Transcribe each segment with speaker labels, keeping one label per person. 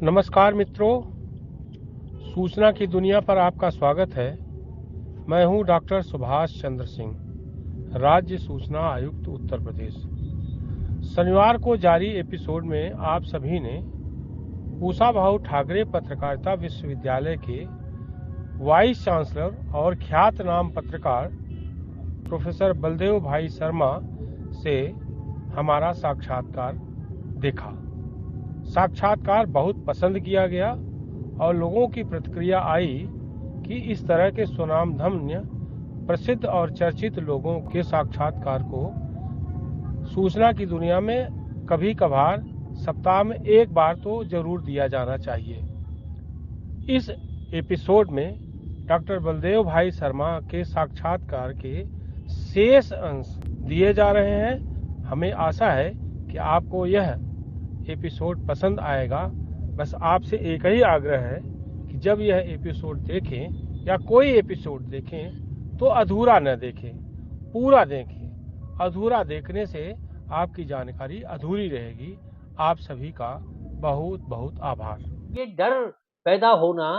Speaker 1: नमस्कार मित्रों, सूचना की दुनिया पर आपका स्वागत है। मैं हूं डॉक्टर सुभाष चंद्र सिंह, राज्य सूचना आयुक्त उत्तर प्रदेश। शनिवार को जारी एपिसोड में आप सभी ने कुशाभाऊ ठाकरे पत्रकारिता विश्वविद्यालय के वाइस चांसलर और ख्यात नाम पत्रकार प्रोफेसर बलदेव भाई शर्मा से हमारा साक्षात्कार देखा। साक्षात्कार बहुत पसंद किया गया और लोगों की प्रतिक्रिया आई कि इस तरह के स्वनामधन्य प्रसिद्ध और चर्चित लोगों के साक्षात्कार को सूचना की दुनिया में कभी कभार सप्ताह में एक बार तो जरूर दिया जाना चाहिए। इस एपिसोड में डॉक्टर बलदेव भाई शर्मा के साक्षात्कार के शेष अंश दिए जा रहे हैं। हमें आशा है कि आपको यह एपिसोड पसंद आएगा। बस आपसे एक ही आग्रह है कि जब यह एपिसोड देखें या कोई एपिसोड देखें तो अधूरा न देखें, पूरा देखें। अधूरा देखने से आपकी जानकारी अधूरी रहेगी। आप सभी का बहुत बहुत आभार।
Speaker 2: ये डर पैदा होना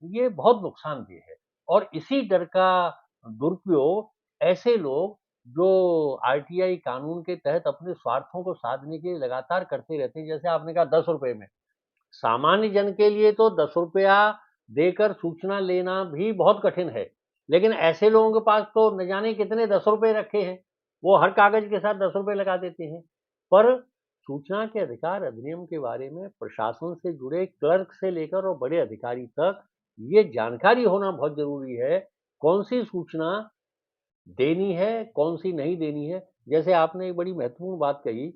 Speaker 2: ये बहुत नुकसानदेह है और इसी डर का दुरुपयोग ऐसे लोग जो आरटीआई कानून के तहत अपने स्वार्थों को साधने के लिए लगातार करते रहते हैं। जैसे आपने कहा 10 रुपए में, सामान्य जन के लिए तो 10 रुपया देकर सूचना लेना भी बहुत कठिन है, लेकिन ऐसे लोगों के पास तो न जाने कितने 10 रुपए रखे हैं, वो हर कागज के साथ 10 रुपए लगा देते हैं। पर सूचना के अधिकार अधिनियम के बारे में प्रशासन से जुड़े क्लर्क से लेकर और बड़े अधिकारी तक ये जानकारी होना बहुत जरूरी है, कौन सी सूचना देनी है, कौन सी नहीं देनी है। जैसे आपने एक बड़ी महत्वपूर्ण बात कही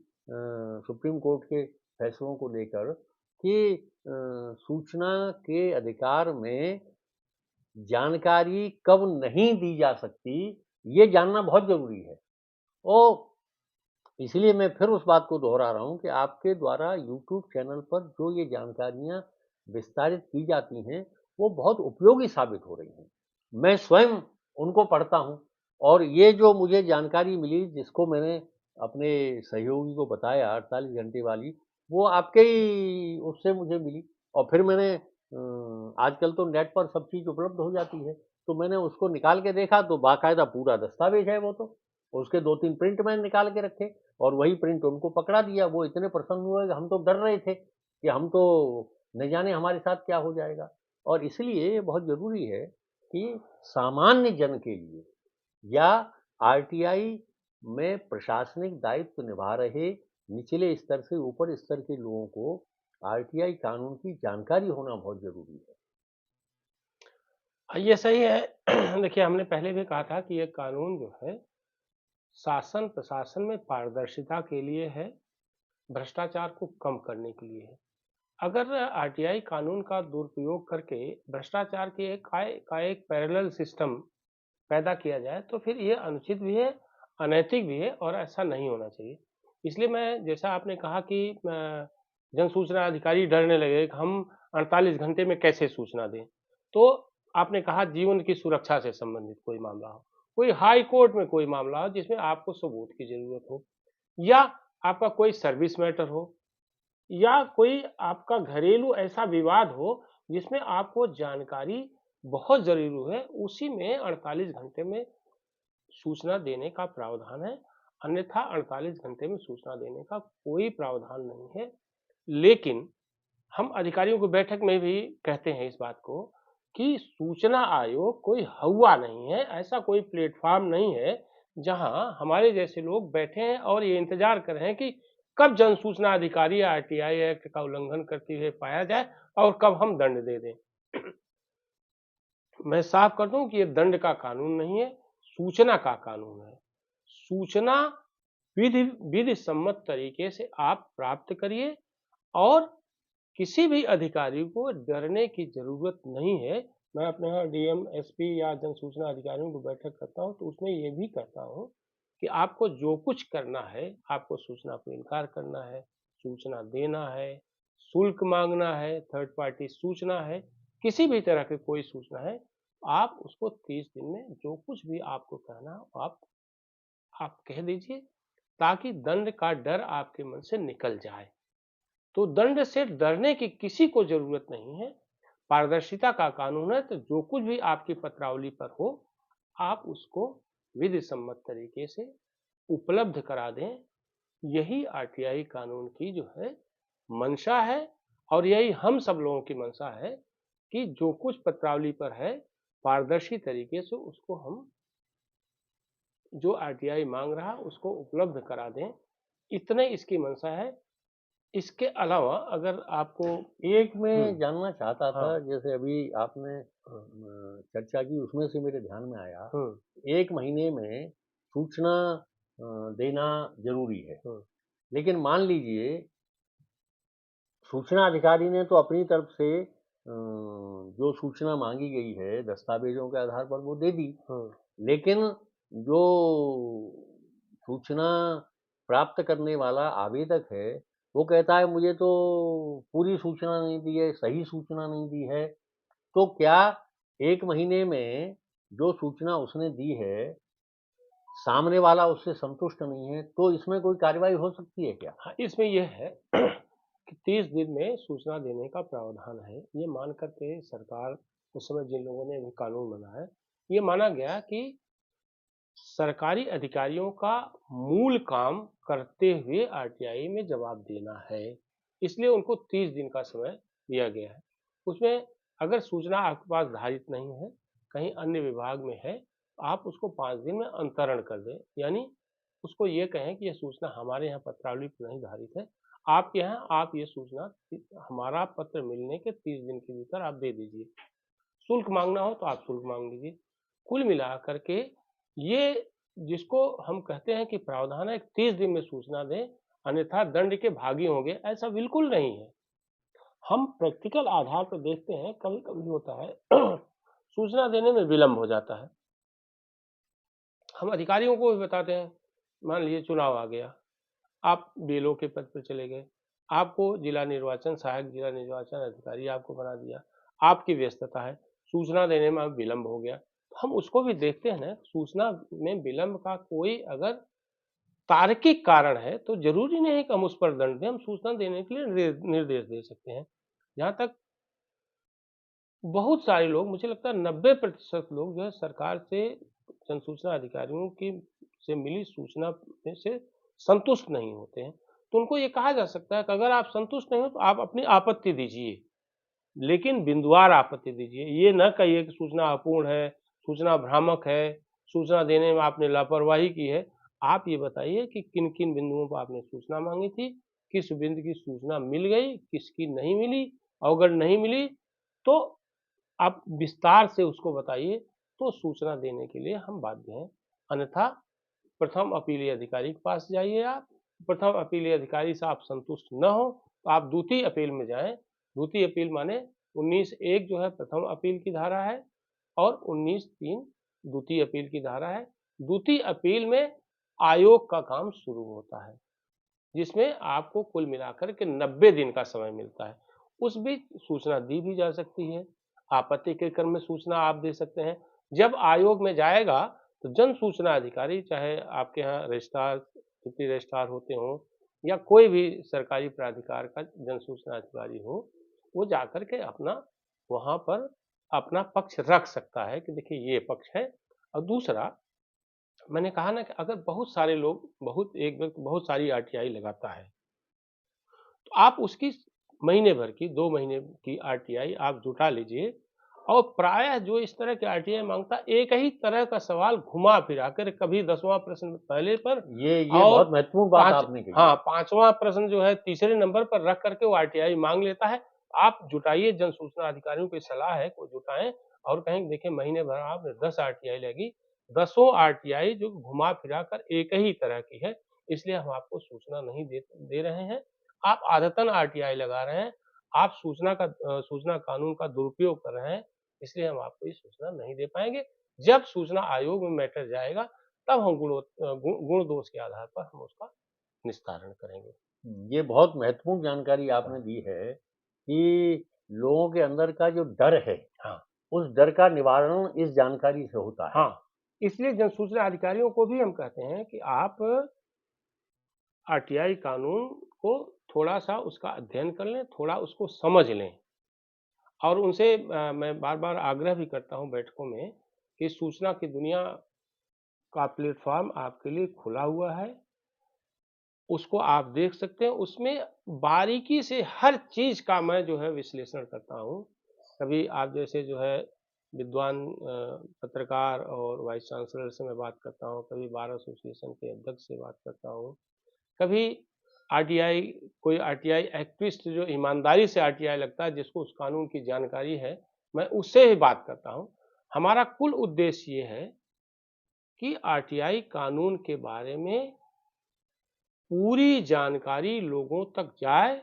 Speaker 2: सुप्रीम कोर्ट के फैसलों को लेकर कि सूचना के अधिकार में जानकारी कब नहीं दी जा सकती, ये जानना बहुत जरूरी है। और इसलिए मैं फिर उस बात को दोहरा रहा हूं कि आपके द्वारा यूट्यूब चैनल पर जो ये जानकारियां विस्तारित की जाती हैं, वो बहुत उपयोगी साबित हो रही हैं। मैं स्वयं उनको पढ़ता हूं और ये जो मुझे जानकारी मिली, जिसको मैंने अपने सहयोगी को बताया 48 घंटे वाली, वो आपके ही उससे मुझे मिली। और फिर मैंने आजकल तो नेट पर सब चीज़ उपलब्ध हो जाती है, तो मैंने उसको निकाल के देखा तो बाकायदा पूरा दस्तावेज है वो तो। उसके 2-3 प्रिंट मैंने निकाल के रखे और वही प्रिंट उनको पकड़ा दिया। वो इतने प्रसन्न हुए कि हम तो डर रहे थे कि हम तो न जाने हमारे साथ क्या हो जाएगा। और इसलिए ये बहुत ज़रूरी है कि सामान्य जन के लिए या आरटीआई में प्रशासनिक दायित्व निभा रहे निचले स्तर से ऊपर स्तर के लोगों को आरटीआई कानून की जानकारी होना बहुत ज़रूरी है।
Speaker 1: ये सही है। देखिए, हमने पहले भी कहा था कि ये कानून जो है शासन प्रशासन में पारदर्शिता के लिए है, भ्रष्टाचार को कम करने के लिए है। अगर आरटीआई कानून का दुरुपयोग करके भ्रष्टाचार के एक पैरेलल सिस्टम पैदा किया जाए तो फिर ये अनुचित भी है, अनैतिक भी है और ऐसा नहीं होना चाहिए। इसलिए मैं, जैसा आपने कहा कि जन सूचना अधिकारी डरने लगे कि हम 48 घंटे में कैसे सूचना दें। तो आपने कहा जीवन की सुरक्षा से संबंधित कोई मामला हो, कोई हाई कोर्ट में कोई मामला हो जिसमें आपको सबूत की जरूरत हो, या आपका कोई सर्विस मैटर हो, या कोई आपका घरेलू ऐसा विवाद हो जिसमें आपको जानकारी बहुत जरूरी है, उसी में 48 घंटे में सूचना देने का प्रावधान है। अन्यथा 48 घंटे में सूचना देने का कोई प्रावधान नहीं है। लेकिन हम अधिकारियों की बैठक में भी कहते हैं इस बात को कि सूचना आयोग कोई हौवा नहीं है, ऐसा कोई प्लेटफॉर्म नहीं है जहां हमारे जैसे लोग बैठे हैं और ये इंतजार कर रहे हैं कि कब जन सूचना अधिकारी आरटीआई एक्ट का उल्लंघन करते हुए पाया जाए और कब हम दंड दे दें। मैं साफ कर दूं कि ये दंड का कानून नहीं है, सूचना का कानून है। सूचना विधि विधि सम्मत तरीके से आप प्राप्त करिए और किसी भी अधिकारी को डरने की जरूरत नहीं है। मैं अपने यहाँ डीएम, एसपी या जन सूचना अधिकारियों को बैठक करता हूँ तो उसमें ये भी कहता हूँ कि आपको जो कुछ करना है, आपको सूचना को इनकार करना है, सूचना देना है, शुल्क मांगना है, थर्ड पार्टी सूचना है, किसी भी तरह की कोई सूचना है, आप उसको 30 दिन में जो कुछ भी आपको कहना हो आप कह दीजिए, ताकि दंड का डर आपके मन से निकल जाए। तो दंड से डरने की किसी को जरूरत नहीं है। पारदर्शिता का कानून है, तो जो कुछ भी आपकी पत्रावली पर हो आप उसको विधि सम्मत तरीके से उपलब्ध करा दें। यही आरटीआई कानून की जो है मंशा है और यही हम सब लोगों की मंशा है कि जो कुछ पत्रावली पर है पारदर्शी तरीके से उसको हम जो आरटीआई मांग रहा उसको उपलब्ध करा दें। इतने इसकी मंशा है। इसके अलावा अगर आपको
Speaker 2: एक मैं जानना चाहता था,
Speaker 1: हाँ
Speaker 2: जैसे अभी आपने चर्चा की, उसमें से मेरे ध्यान में आया, 1 महीने में सूचना देना ज़रूरी है। लेकिन मान लीजिए सूचना अधिकारी ने तो अपनी तरफ से जो सूचना माँगी गई है दस्तावेज़ों के आधार पर वो दे दी। लेकिन जो सूचना प्राप्त करने वाला आवेदक है, वो कहता है मुझे तो पूरी सूचना नहीं दी है, सही सूचना नहीं दी है। तो क्या 1 महीने में जो सूचना उसने दी है, सामने वाला उससे संतुष्ट नहीं है, तो इसमें कोई कार्रवाई हो सकती है क्या?
Speaker 1: हाँ, इसमें यह है कि 30 दिन में सूचना देने का प्रावधान है। ये मान करके सरकार उस समय जिन लोगों ने भी कानून बनाया, ये माना गया कि सरकारी अधिकारियों का मूल काम करते हुए आरटीआई में जवाब देना है, इसलिए उनको 30 दिन का समय दिया गया है। उसमें अगर सूचना आपके पास धारित नहीं है, कहीं अन्य विभाग में है, तो आप उसको 5 दिन में अंतरण कर दें, यानी उसको ये कहें कि यह सूचना हमारे यहाँ पत्रावली पर नहीं धारित है, आपके यहाँ आप ये सूचना हमारा पत्र मिलने के 30 दिन के भीतर आप दे दीजिए। शुल्क मांगना हो तो आप शुल्क मांग लीजिए। कुल मिला करके ये जिसको हम कहते हैं कि प्रावधान है 30 दिन में सूचना दें अन्यथा दंड के भागी होंगे, ऐसा बिल्कुल नहीं है। हम प्रैक्टिकल आधार पर देखते हैं कभी कभी होता है सूचना देने में विलंब हो जाता है। हम अधिकारियों को भी बताते हैं, मान लीजिए चुनाव आ गया, आप बीएलओ के पद पर चले गए, आपको जिला निर्वाचन सहायक जिला निर्वाचन अधिकारी आपको बना दिया, आपकी व्यस्तता है, सूचना देने में अब विलंब हो गया, हम उसको भी देखते हैं ना। सूचना में विलंब का कोई अगर तार्किक कारण है तो जरूरी नहीं है कि हम उस पर दंड दें, हम सूचना देने के लिए निर्देश दे सकते हैं। जहां तक बहुत सारे लोग, मुझे लगता है 90% लोग जो है सरकार से जनसूचना अधिकारियों की से मिली सूचना में से संतुष्ट नहीं होते हैं। तो उनको ये कहा जा सकता है कि अगर आप संतुष्ट नहीं हो तो आप अपनी आपत्ति दीजिए, लेकिन बिंदुवार आपत्ति दीजिए। ये न कहिए कि सूचना अपूर्ण है, सूचना भ्रामक है, सूचना देने में आपने लापरवाही की है। आप ये बताइए कि किन किन बिंदुओं पर आपने सूचना मांगी थी, किस बिंदु की सूचना मिल गई, किसकी नहीं मिली, और अगर नहीं मिली तो आप विस्तार से उसको बताइए, तो सूचना देने के लिए हम बाध्य हैं। अन्यथा प्रथम अपीलीय अधिकारी के पास जाइए आप, प्रथम अपीलीय अधिकारी से आप संतुष्ट न हो तो आप द्वितीय अपील में जाएं। द्वितीय अपील माने 19(1) जो है प्रथम अपील की धारा है और 19(3) द्वितीय अपील की धारा है। द्वितीय अपील में आयोग का काम शुरू होता है, जिसमें आपको कुल मिलाकर के 90 दिन का समय मिलता है। उस बीच सूचना दी भी जा सकती है, आपत्ति के क्रम में सूचना आप दे सकते हैं। जब आयोग में जाएगा तो जन सूचना अधिकारी, चाहे आपके यहाँ रजिस्ट्रार, डिप्टी रजिस्ट्रार होते हों या कोई भी सरकारी प्राधिकार का जन सूचना अधिकारी हो, वो जाकर के अपना वहाँ पर अपना पक्ष रख सकता है कि देखिए ये पक्ष है। और दूसरा, मैंने कहा ना कि अगर बहुत सारे लोग, एक व्यक्ति बहुत सारी आरटीआई लगाता है, तो आप उसकी महीने भर की, 2 महीने की आरटीआई आप जुटा लीजिए और प्रायः जो इस तरह की आरटीआई मांगता है, एक ही तरह का सवाल घुमा फिरा कर, कभी 10वां प्रश्न पहले पर
Speaker 2: ये
Speaker 1: और
Speaker 2: बहुत महत्वपूर्ण बात
Speaker 1: पांच
Speaker 2: आपने कही
Speaker 1: हाँ
Speaker 2: है।
Speaker 1: 5वां प्रश्न जो है तीसरे नंबर पर रख करके वो आरटीआई मांग लेता है। आप जुटाइए, जन सूचना अधिकारियों की सलाह है कि वो जुटाएं और कहें देखिए महीने भर आपने 10 आरटीआई लगी, 10 आरटीआई जो घुमा फिरा कर एक ही तरह की है, इसलिए हम आपको सूचना नहीं दे रहे हैं। आप आदतन आरटीआई लगा रहे हैं, आप सूचना कानून का दुरुपयोग कर रहे हैं, इसलिए हम आपको ये सूचना नहीं दे पाएंगे। जब सूचना आयोग में मैटर जाएगा तब हम गुण दोष के आधार पर हम उसका निस्तारण करेंगे।
Speaker 2: ये बहुत महत्वपूर्ण जानकारी आपने दी है कि लोगों के अंदर का जो डर है,
Speaker 1: हाँ
Speaker 2: उस डर का निवारण इस जानकारी से होता है।
Speaker 1: हाँ, इसलिए जन सूचना अधिकारियों को भी हम कहते हैं कि आप आरटीआई कानून को थोड़ा सा उसका अध्ययन कर लें, थोड़ा उसको समझ लें। और उनसे मैं बार-बार आग्रह भी करता हूँ बैठकों में कि सूचना की दुनिया का प्लेटफ़ॉर्म आपके लिए खुला हुआ है। उसको आप देख सकते हैं, उसमें बारीकी से हर चीज़ का मैं जो है विश्लेषण करता हूँ। कभी आप जैसे जो है विद्वान पत्रकार और वाइस चांसलर से मैं बात करता हूँ, कभी बार एसोसिएशन के अध्यक्ष से बात करता हूँ, कभी आरटीआई कोई आरटीआई एक्टिविस्ट जो ईमानदारी से आरटीआई लगता है, जिसको उस कानून की जानकारी है, मैं उससे भी बात करता हूँ। हमारा कुल उद्देश्य ये है कि आरटीआई कानून के बारे में पूरी जानकारी लोगों तक जाए,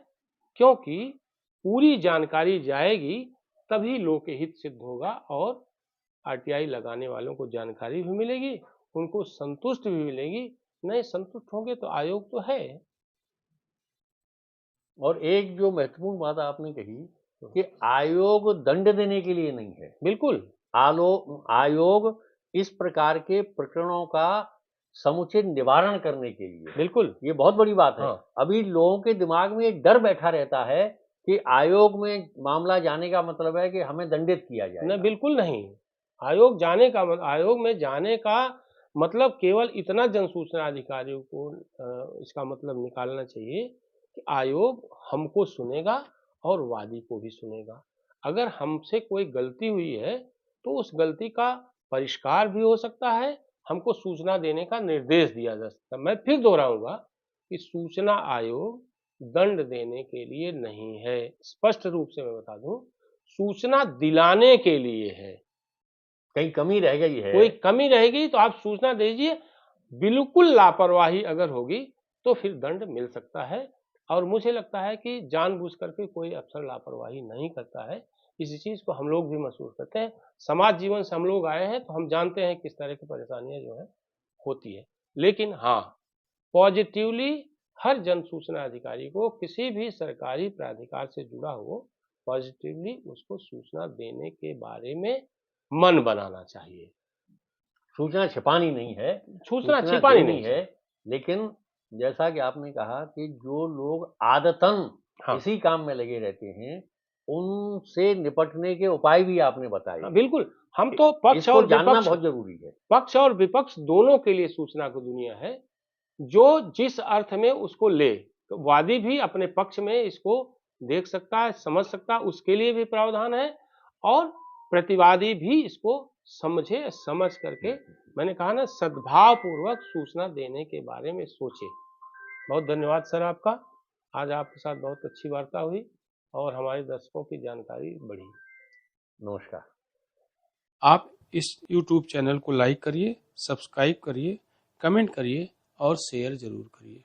Speaker 1: क्योंकि पूरी जानकारी जाएगी तभी लोक हित सिद्ध होगा और आरटीआई लगाने वालों को जानकारी भी मिलेगी, उनको संतुष्ट भी मिलेगी। नहीं संतुष्ट होंगे तो आयोग तो है।
Speaker 2: और एक जो महत्वपूर्ण बात आपने कही कि आयोग दंड देने के लिए नहीं है।
Speaker 1: बिल्कुल।
Speaker 2: आयोग इस प्रकार के प्रकरणों का समुचित निवारण करने के लिए,
Speaker 1: बिल्कुल।
Speaker 2: ये बहुत बड़ी बात है।
Speaker 1: हाँ।
Speaker 2: अभी लोगों के दिमाग में एक डर बैठा रहता है कि आयोग में मामला जाने का मतलब है कि हमें दंडित किया
Speaker 1: नहीं,
Speaker 2: जाएगा।
Speaker 1: बिल्कुल नहीं। आयोग में जाने का मतलब केवल इतना जन सूचना अधिकारियों को इसका मतलब निकालना चाहिए कि आयोग हमको सुनेगा और वादी को भी सुनेगा। अगर हमसे कोई गलती हुई है, तो उस गलती का परिष्कार भी हो सकता है, हमको सूचना देने का निर्देश दिया जा सकता है। मैं फिर दोहराऊँगा कि सूचना आयोग दंड देने के लिए नहीं है। स्पष्ट रूप से मैं बता दूँ, सूचना दिलाने के लिए है।
Speaker 2: कहीं कमी रह गई है,
Speaker 1: कोई कमी रहेगी तो आप सूचना दीजिए। बिल्कुल लापरवाही अगर होगी तो फिर दंड मिल सकता है। और मुझे लगता है कि जानबूझ करके कोई अफसर लापरवाही नहीं करता है। इसी चीज़ को हम लोग भी महसूस करते हैं। समाज जीवन से हम लोग आए हैं तो हम जानते हैं किस तरह की परेशानियाँ जो हैं होती है। लेकिन हाँ, पॉजिटिवली हर जन सूचना अधिकारी को किसी भी सरकारी प्राधिकार से जुड़ा हो, पॉजिटिवली उसको सूचना देने के बारे में मन बनाना चाहिए।
Speaker 2: सूचना छिपानी नहीं है,
Speaker 1: सूचना
Speaker 2: सूचना
Speaker 1: छिपानी
Speaker 2: देनी
Speaker 1: नहीं
Speaker 2: है।
Speaker 1: चाहिए।
Speaker 2: लेकिन जैसा कि आपने कहा कि जो लोग आदतन
Speaker 1: हाँ।
Speaker 2: इसी काम में लगे रहते हैं, उनसे निपटने के उपाय भी आपने बताए।
Speaker 1: हाँ, बिल्कुल। हम तो पक्ष
Speaker 2: इसको
Speaker 1: और
Speaker 2: जानना
Speaker 1: विपक्ष
Speaker 2: बहुत ज़रूरी है।
Speaker 1: पक्ष और विपक्ष दोनों के लिए सूचना की दुनिया है। जो जिस अर्थ में उसको ले, तो वादी भी अपने पक्ष में इसको देख सकता है, समझ सकता है, उसके लिए भी प्रावधान है और प्रतिवादी भी इसको समझे, समझ करके मैंने कहा ना सद्भावपूर्वक सूचना देने के बारे में सोचे। बहुत धन्यवाद सर आपका। आज आपके साथ बहुत अच्छी वार्ता हुई और हमारे दर्शकों की जानकारी बढ़ी।
Speaker 2: नमस्कार।
Speaker 1: आप इस YouTube चैनल को लाइक करिए, सब्सक्राइब करिए, कमेंट करिए और शेयर ज़रूर करिए।